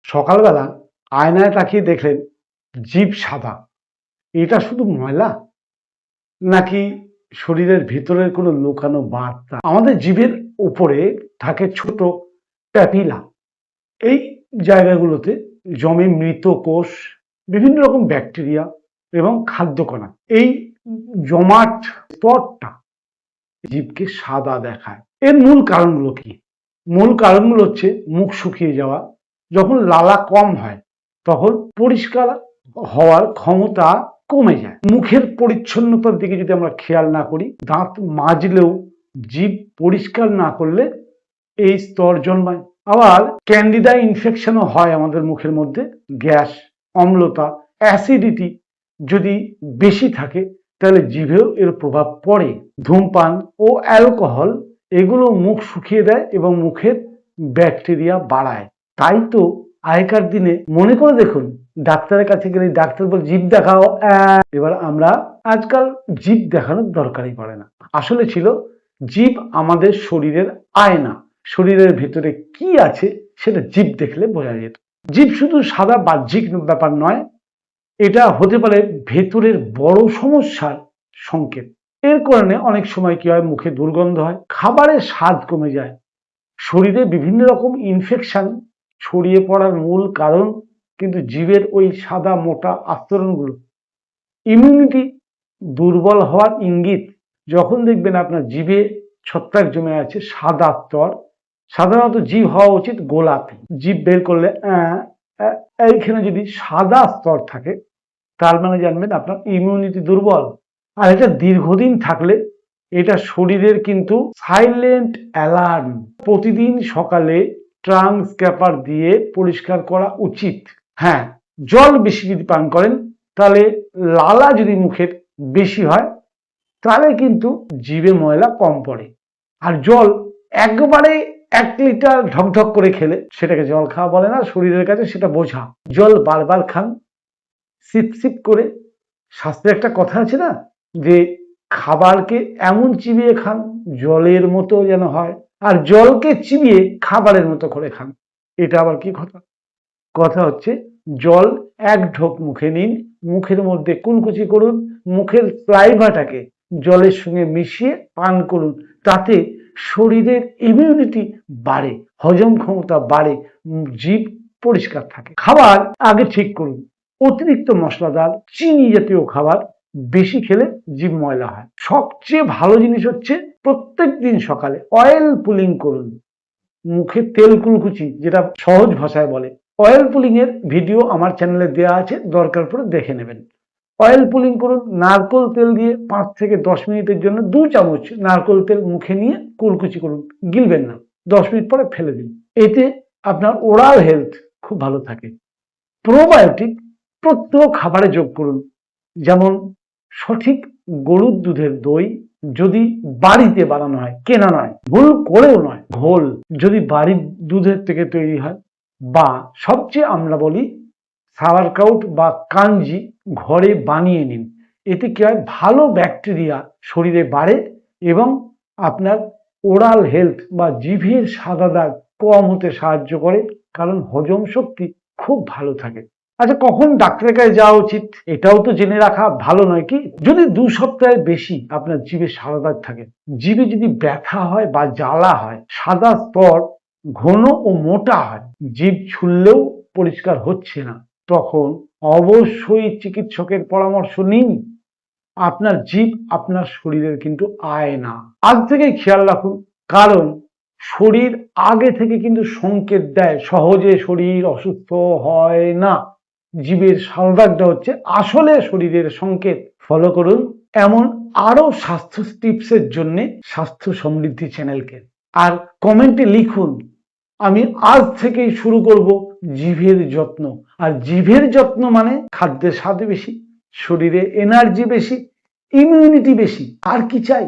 সকালবেলা আয়নায় তাকিয়ে দেখলেন জিভ সাদা, এটা শুধু ময়লা নাকি শরীরের ভিতরের কোনো লুকানো বার্তা? আমাদের জিভের উপরে থাকে ছোট প্যাপিলা। এই জায়গাগুলোতে জমে মৃত কোষ, বিভিন্ন রকম ব্যাকটেরিয়া এবং খাদ্যকণা। এই জমাট স্তরটা জীবকে সাদা দেখায়। এর মূল কারণগুলো কি? মূল কারণগুলো হচ্ছে মুখ শুকিয়ে যাওয়া, যখন লালা কম হয় তখন পরিষ্কার হওয়ার ক্ষমতা কমে যায়। মুখের পরিচ্ছন্নতার দিকে যদি আমরা খেয়াল না করি, দাঁত মাজলেও জিভ পরিষ্কার না করলে এই স্তর জন্মায়। আবার ক্যান্ডিডা ইনফেকশনও হয় আমাদের মুখের মধ্যে। গ্যাস, অম্লতা, অ্যাসিডিটি যদি বেশি থাকে তাহলে জিভেও এর প্রভাব পড়ে। ধূমপান ও অ্যালকোহল এগুলো মুখ শুকিয়ে দেয় এবং মুখের ব্যাকটেরিয়া বাড়ায়। তাই তো আগেকার দিনে মনে করে দেখুন, ডাক্তারের কাছে গেলে ডাক্তার বলে জিভ দেখাও, এবার আমরা আজকাল জিভ দেখানোর দরকারই পড়ে না। আসলে ছিল জিভ আমাদের শরীরের আয়না। শরীরের ভিতরে কি আছে সেটা জিভ দেখলে বোঝা যেত। জিভ শুধু সাদা বাহ্যিক ব্যাপার নয়, এটা হতে পারে ভেতরের বড় সমস্যার সংকেত। এর কারণে অনেক সময় কি হয়, মুখে দুর্গন্ধ হয়, খাবারের স্বাদ কমে যায়। শরীরে বিভিন্ন রকম ইনফেকশন ছড়িয়ে পড়ার মূল কারণ কিন্তু জিভের ওই সাদা মোটা আস্তরণগুলো। ইমিউনিটি দুর্বল হওয়ার ইঙ্গিত। যখন দেখবেন আপনার জিভে ছত্রাক জমে আছে, সাদা স্তর, সাধারণত জিভ হওয়া উচিত গোলাপি। জিভ বের করলে এইখানে যদি সাদা স্তর থাকে তার মানে জানবেন আপনার ইমিউনিটি দুর্বল। আর এটা দীর্ঘদিন থাকলে এটা শরীরের কিন্তু সাইলেন্ট অ্যালার্ম। প্রতিদিন সকালে ট্রাঙ্ক স্ক্যাপার দিয়ে পরিষ্কার করা উচিত। হ্যাঁ, জল বেশি যদি পান করেন তাহলে, লালা যদি মুখের বেশি হয় তাহলে কিন্তু জিভে ময়লা কম পড়ে। আর জল একবারে 1 লিটার ঢকঢক করে খেলে সেটাকে জল খাওয়া বলে না, শরীরের কাছে সেটা বোঝা। জল বারবার খান, সিপ সিপ করে। শাস্ত্রে একটা কথা আছে না, যে খাবারকে এমন চিবিয়ে খান জলের মতো যেন হয়, আর জলকে চিবিয়ে খাবারের মতো করে খান। এটা আবার কি কথা? কথা হচ্ছে জল 1 ঢোক মুখে নিন, মুখের মধ্যে কুলকুচি করুন, মুখের স্লাইভাটাকে জলের সঙ্গে মিশিয়ে পান করুন। তাতে শরীরের ইমিউনিটি বাড়ে, হজম ক্ষমতা বাড়ে, জিভ পরিষ্কার থাকে। খাবার আগে ঠিক করুন। অতিরিক্ত মশলাদার, চিনি জাতীয় খাবার বেশি খেলে জিভ ময়লা হয়। সবচেয়ে ভালো জিনিস হচ্ছে প্রত্যেক দিন সকালে অয়েল পুলিং করুন। মুখে তেল কুলকুচি, যেটা সহজ ভাষায় বলে। অয়েল পুলিং এর ভিডিও আমার চ্যানেলে দেওয়া আছে, দরকার পড়ে দেখে নেবেন। অয়েল পুলিং করুন। নারকেল তেল দিয়ে 5 থেকে 10 মিনিটের জন্য 2 চামচ নারকেল তেল মুখে নিয়ে কুলকুচি করুন, গিলবেন না, 10 মিনিট পরে ফেলে দিন। এতে আপনার ওরাল হেলথ খুব ভালো থাকে। প্রোবায়োটিক প্রত্যেক খাবারে যোগ করুন, যেমন সঠিক গরুর দুধের দই যদি বাড়িতে বানানো হয়, কেনা নয়, ভুল করেও নয়, ঘোল যদি বাড়ির দুধের থেকে তৈরি হয়, বা সবচেয়ে আমরা বলি সাওয়ারক্রাউট বা কাঞ্জি ঘরে বানিয়ে নিন। এতে কি হয়, ভালো ব্যাকটেরিয়া শরীরে বাড়ে এবং আপনার ওরাল হেলথ বা জিভের সাদা দাগ কম হতে সাহায্য করে, কারণ হজম শক্তি খুব ভালো থাকে। আচ্ছা, কখন ডাক্তারের কাছে যাওয়া উচিত এটাও তো জেনে রাখা ভালো নয় কি? যদি 2 সপ্তাহের বেশি আপনার জিভে সাদা দাগ থাকে, জিভে যদি ব্যথা হয় বা জ্বালা হয়, সাদা স্তর ঘন ও মোটা হয়, জিভ ছুললেও পরিষ্কার হচ্ছে না, তখন অবশ্যই চিকিৎসকের পরামর্শ নিন। আপনার জিভ আপনার শরীরের কিন্তু আয়না। আজ থেকেই খেয়াল রাখুন, কারণ শরীর আগে থেকে কিন্তু সংকেত দেয়। সহজে শরীর অসুস্থ হয় না। জীবের সাদা দাগটা হচ্ছে আসলে শরীরের সংকেত। ফলো করুন এমন আরো স্বাস্থ্য টিপসের জন্য স্বাস্থ্য সমৃদ্ধি চ্যানেলকে, আর কমেন্টে লিখুন আমি আজ থেকেই শুরু করব জিভের যত্ন। আর জিভের যত্ন মানে খাদ্যের স্বাদ বেশি, শরীরে এনার্জি বেশি, ইমিউনিটি বেশি, আর কি চাই?